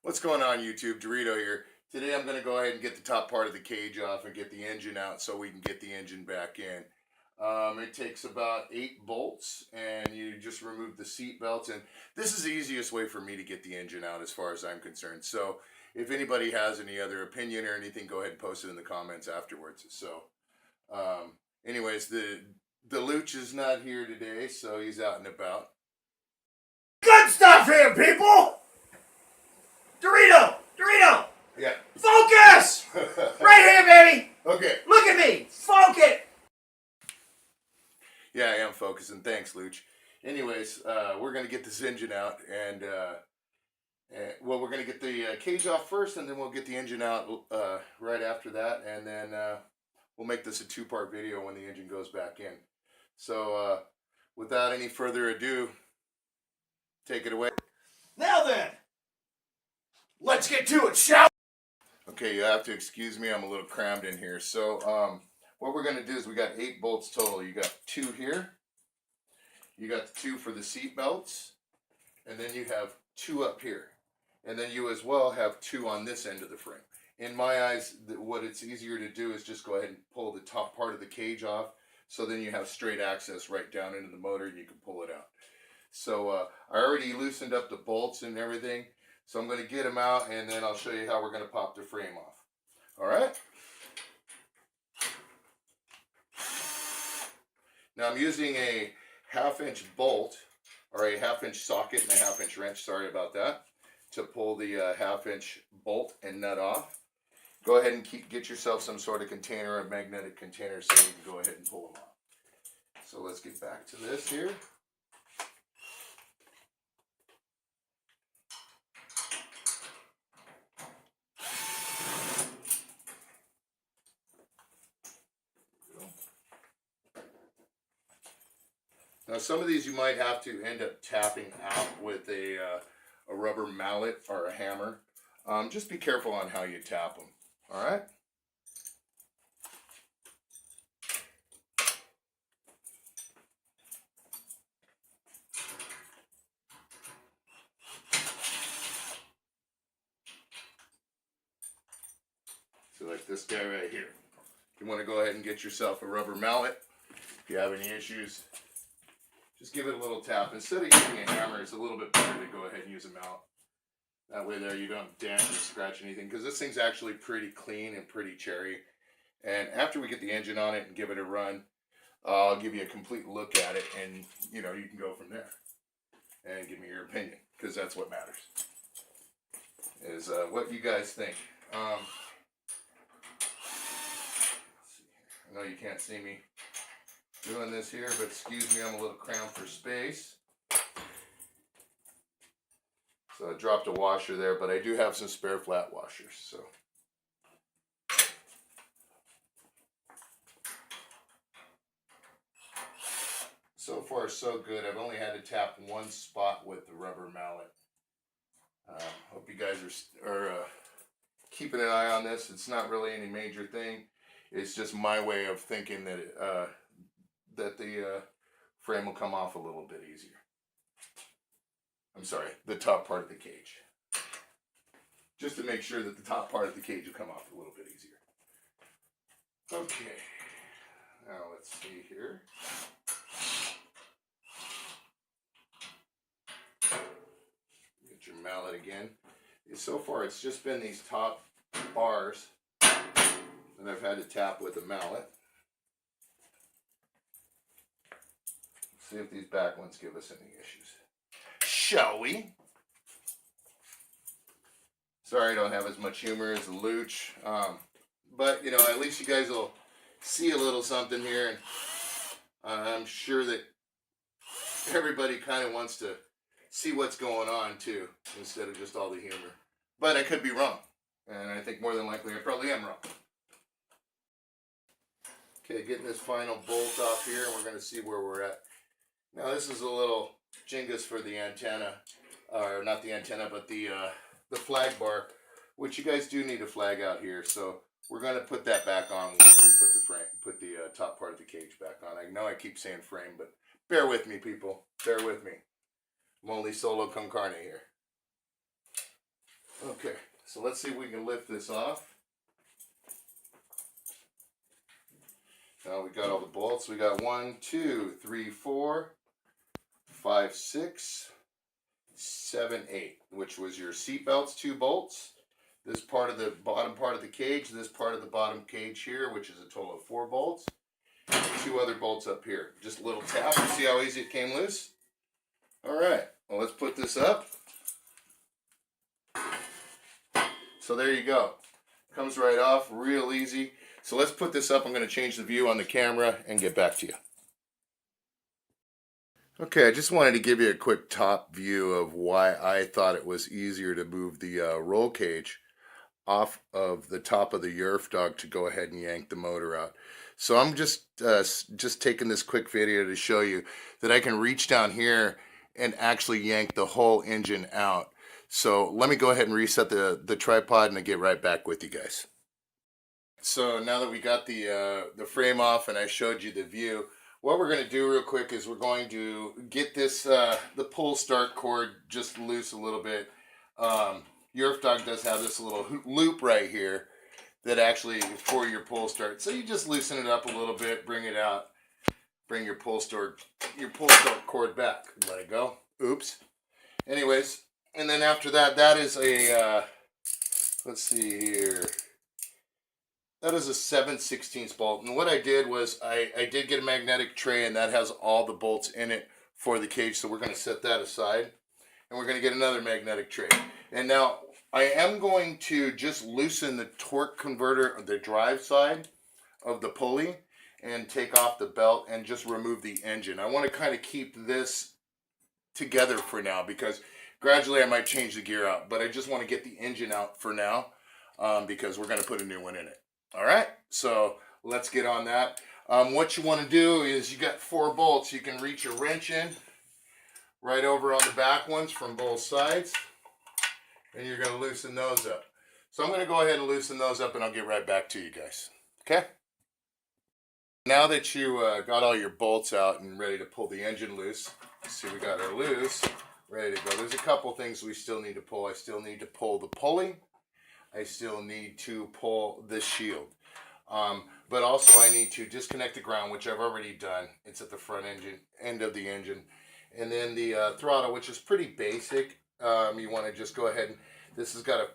What's going on, YouTube? Dorito here. Today I'm going to go ahead and get the top part of the cage off and get the engine out so we can get the engine back in. It takes about 8 bolts, and you just remove the seat belts, and this is the easiest way for me to get the engine out as far as I'm concerned. So if anybody has any other opinion or anything, go ahead and post it in the comments afterwards. So anyways, the Luch is not here today, so he's out and about. Good stuff here, people! Dorito! Dorito! Yeah. Focus! Right here, baby! Okay. Look at me! Focus! Yeah, I am focusing. Thanks, Luch. Anyways, we're going to get this engine out, and well, we're going to get the cage off first, and then we'll get the engine out right after that, and then we'll make this a 2-part video when the engine goes back in. So, without any further ado, take it away. Now then, let's get to it, shall we? Okay, you have to excuse me. I'm a little crammed in here. So, what we're going to do is we got 8 bolts total. You got 2 here. You got the 2 for the seat belts. And then you have 2 up here. And then you as well have 2 on this end of the frame. In my eyes, what it's easier to do is just go ahead and pull the top part of the cage off. So then you have straight access right down into the motor and you can pull it out. So I already loosened up the bolts and everything. So I'm going to get them out, and then I'll show you how we're going to pop the frame off. All right? Now I'm using a 1/2-inch bolt, or a 1/2-inch socket and a 1/2-inch wrench, sorry about that, to pull the 1/2-inch bolt and nut off. Go ahead and get yourself some sort of container, a magnetic container, so you can go ahead and pull them off. So let's get back to this here. Now some of these you might have to end up tapping out with a rubber mallet or a hammer. Just be careful on how you tap them. All right? So like this guy right here. You want to go ahead and get yourself a rubber mallet. If you have any issues, just give it a little tap. Instead of using a hammer, it's a little bit better to go ahead and use a mallet. That way there you don't dent or scratch anything, because this thing's actually pretty clean and pretty cherry. And after we get the engine on it and give it a run, I'll give you a complete look at it, and you know, you can go from there and give me your opinion, because that's what matters, is what you guys think. Let's see here. I know you can't see me doing this here, but excuse me, I'm a little cramped for space. So I dropped a washer there, but I do have some spare flat washers. So far so good. I've only had to tap one spot with the rubber mallet. Hope you guys are keeping an eye on this. It's not really any major thing. It's just my way of thinking that that the frame will come off a little bit easier. I'm sorry, the top part of the cage. Just to make sure that the top part of the cage will come off a little bit easier. Okay, now let's see here. Get your mallet again. So far it's just been these top bars that I've had to tap with a mallet. See if these back ones give us any issues. Shall we? Sorry I don't have as much humor as the Luch. But, you know, at least you guys will see a little something here. And I'm sure that everybody kind of wants to see what's going on, too, instead of just all the humor. But I could be wrong. And I think more than likely I probably am wrong. Okay, getting this final bolt off here, and we're going to see where we're at. Now this is a little jingus for the antenna, or not the antenna, but the flag bar, which you guys do need a flag out here. So we're going to put that back on when we put the top part of the cage back on. I know I keep saying frame, but bear with me, people. Bear with me. I'm only solo con carne here. Okay. So let's see if we can lift this off. Now we got all the bolts. We got 1, 2, 3, 4, 5, 6, 7, 8, which was your seat belts, 2 bolts. This part of the bottom part of the cage, this part of the bottom cage here, which is a total of 4 bolts. And 2 other bolts up here. Just a little tap. See how easy it came loose? Alright, well let's put this up. So there you go. Comes right off, real easy. So let's put this up. I'm going to change the view on the camera and get back to you. Okay, I just wanted to give you a quick top view of why I thought it was easier to move the roll cage off of the top of the Yerf dog to go ahead and yank the motor out. So I'm just taking this quick video to show you that I can reach down here and actually yank the whole engine out. So let me go ahead and reset the tripod and I'll get right back with you guys. So now that we got the frame off and I showed you the view, what we're going to do real quick is we're going to get this the pull start cord just loose a little bit. Yerf dog does have this little loop right here that actually for your pull start. So you just loosen it up a little bit, bring it out, bring your pull start cord back. Let it go. Oops. Anyways, and then after that, that is a let's see here. That is a 7/16 bolt. And what I did was I did get a magnetic tray, and that has all the bolts in it for the cage. So we're going to set that aside. And we're going to get another magnetic tray. And now I am going to just loosen the torque converter, the drive side of the pulley, and take off the belt and just remove the engine. I want to kind of keep this together for now because gradually I might change the gear out. But I just want to get the engine out for now because we're going to put a new one in it. All right, so let's get on that. What you want to do is you got 4 bolts. You can reach a wrench in right over on the back ones from both sides, and you're going to loosen those up. So I'm going to go ahead and loosen those up, and I'll get right back to you guys. Okay? Now that you got all your bolts out and ready to pull the engine loose, see we got our loose, ready to go. There's a couple things we still need to pull. I still need to pull the pulley. I still need to pull the shield. But also I need to disconnect the ground, which I've already done. It's at the front end of the engine. And then the throttle, which is pretty basic. You want to just go ahead and, this has got a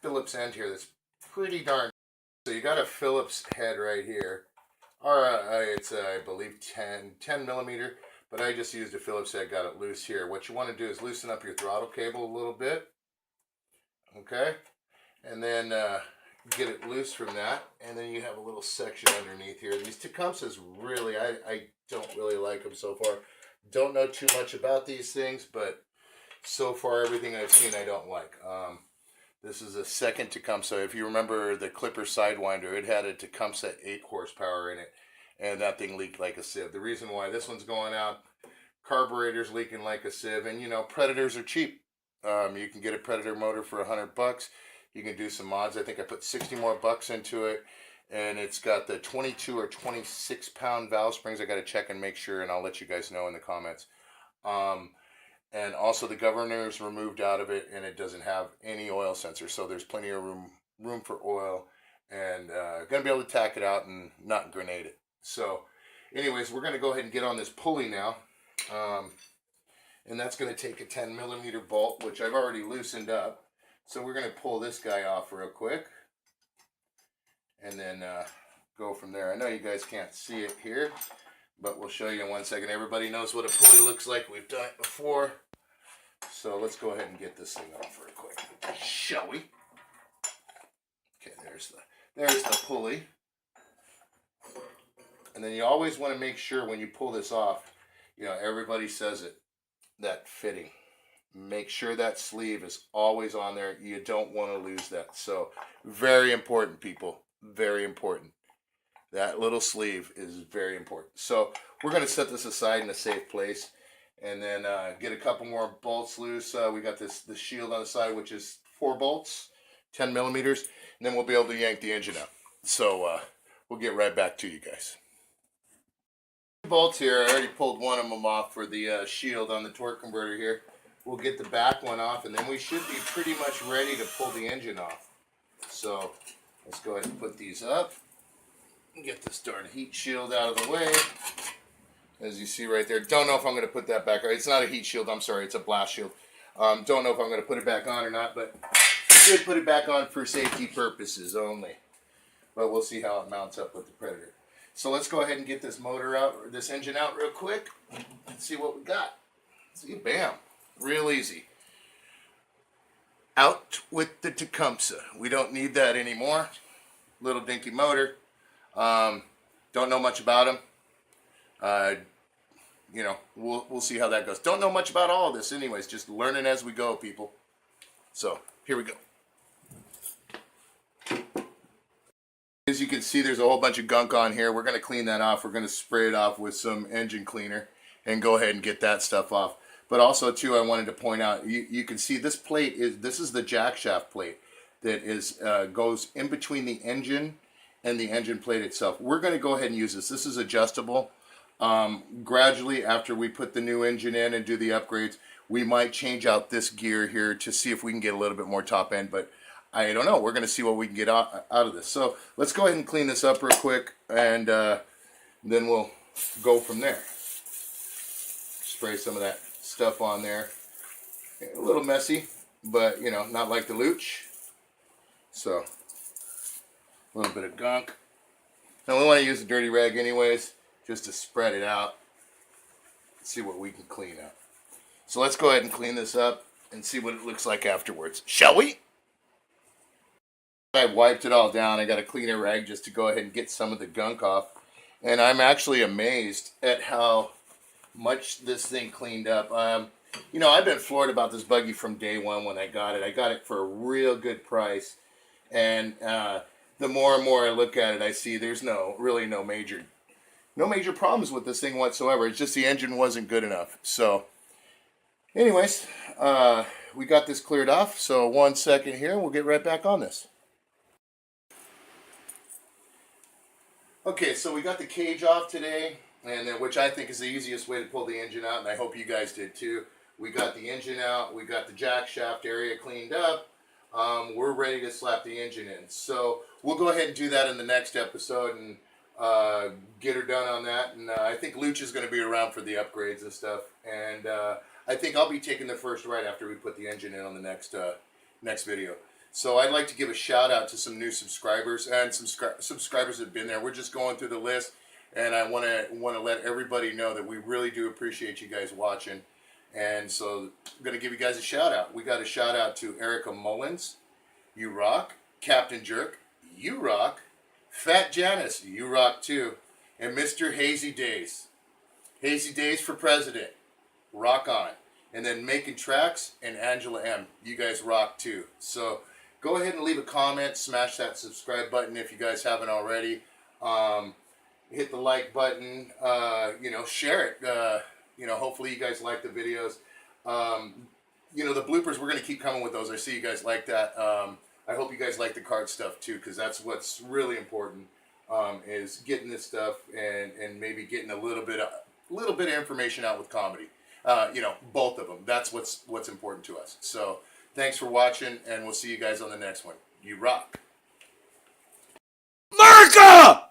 Phillips end here that's pretty darn. So you got a Phillips head right here. Or it's, I believe, 10 millimeter. But I just used a Phillips head, got it loose here. What you want to do is loosen up your throttle cable a little bit. Okay? And then get it loose from that, and then you have a little section underneath here. These Tecumsehs really, I don't really like them so far. Don't know too much about these things, but so far everything I've seen I don't like. This is a second Tecumseh. If you remember the Clipper Sidewinder, it had a Tecumseh 8 horsepower in it, and that thing leaked like a sieve. The reason why this one's going out, carburetor's leaking like a sieve, and you know, Predators are cheap. You can get a Predator motor for $100. You can do some mods. I think I put 60 more bucks into it, and it's got the 22 or 26 pound valve springs. I got to check and make sure, and I'll let you guys know in the comments. And also the governor's removed out of it, and it doesn't have any oil sensor, so there's plenty of room for oil, and gonna be able to tack it out and not grenade it. So anyways, we're gonna go ahead and get on this pulley now, and that's gonna take a 10 millimeter bolt, which I've already loosened up. So we're going to pull this guy off real quick, and then go from there. I know you guys can't see it here, but we'll show you in 1 second. Everybody knows what a pulley looks like. We've done it before. So let's go ahead and get this thing off real quick, shall we? Okay, there's the pulley. And then you always want to make sure when you pull this off, you know, everybody says it, that fitting. Make sure that sleeve is always on there. You don't want to lose that. So very important, people. Very important. That little sleeve is very important. So we're going to set this aside in a safe place, and then get a couple more bolts loose. We got the shield on the side, which is 4 bolts, 10 millimeters, and then we'll be able to yank the engine out. So we'll get right back to you guys. Bolts here. I already pulled one of them off for the shield on the torque converter here. we'll get the back one off, and then we should be pretty much ready to pull the engine off. So let's go ahead and put these up and get this darn heat shield out of the way. As you see right there, don't know if I'm going to put that back on. It's not a heat shield, I'm sorry, it's a blast shield. Don't know if I'm going to put it back on or not, but I did put it back on for safety purposes only. But we'll see how it mounts up with the Predator. So let's go ahead and get this motor out, or this engine out real quick, and see what we got. See, bam, real easy. Out with the Tecumseh. We don't need that anymore. Little dinky motor. Don't know much about them. You know, we'll see how that goes. Don't know much about all of this anyways, just learning as we go, people. So, here we go. As you can see, there's a whole bunch of gunk on here. We're going to clean that off. We're going to spray it off with some engine cleaner and go ahead and get that stuff off. But also, too, I wanted to point out, you can see this plate, this is the jack shaft plate that is goes in between the engine and the engine plate itself. We're going to go ahead and use this. This is adjustable. Gradually, after we put the new engine in and do the upgrades, we might change out this gear here to see if we can get a little bit more top end, but I don't know. We're going to see what we can get out of this. So let's go ahead and clean this up real quick, and then we'll go from there. Spray some of that stuff on there. A little messy, but you know, not like the Luch. So a little bit of gunk. Now we want to use a dirty rag anyways, just to spread it out. See what we can clean up. So let's go ahead and clean this up and see what it looks like afterwards. Shall we? I wiped it all down. I got a cleaner rag just to go ahead and get some of the gunk off. And I'm actually amazed at how much this thing cleaned up. You know, I've been floored about this buggy from day one when I got it. I got it for a real good price. And the more and more I look at it, I see there's really no major problems with this thing whatsoever. It's just the engine wasn't good enough. So anyways, we got this cleared off. So 1 second here, we'll get right back on this. Okay, so we got the cage off today, and which I think is the easiest way to pull the engine out, and I hope you guys did too. We got the engine out, we got the jack shaft area cleaned up. We're ready to slap the engine in. So we'll go ahead and do that in the next episode and get her done on that. And I think Luch is going to be around for the upgrades and stuff. And I think I'll be taking the first ride after we put the engine in on the next video. So I'd like to give a shout out to some new subscribers and some subscribers that have been there. We're just going through the list, and I want to let everybody know that we really do appreciate you guys watching. And so I'm going to give you guys a shout out. We got a shout out to Erica Mullins, you rock. Captain Jerk, you rock. Fat Janice, you rock too. And Mr. Hazy Days. Hazy Days for President, rock on. And then Making Tracks and Angela M, you guys rock too. So go ahead and leave a comment, smash that subscribe button if you guys haven't already. Hit the like button, you know, share it. You know, hopefully you guys like the videos. You know, the bloopers, we're going to keep coming with those. I see you guys like that. I hope you guys like the card stuff too, because that's what's really important, is getting this stuff and maybe getting a little bit of information out with comedy. You know, both of them. That's what's important to us. So thanks for watching, and we'll see you guys on the next one. You rock. America!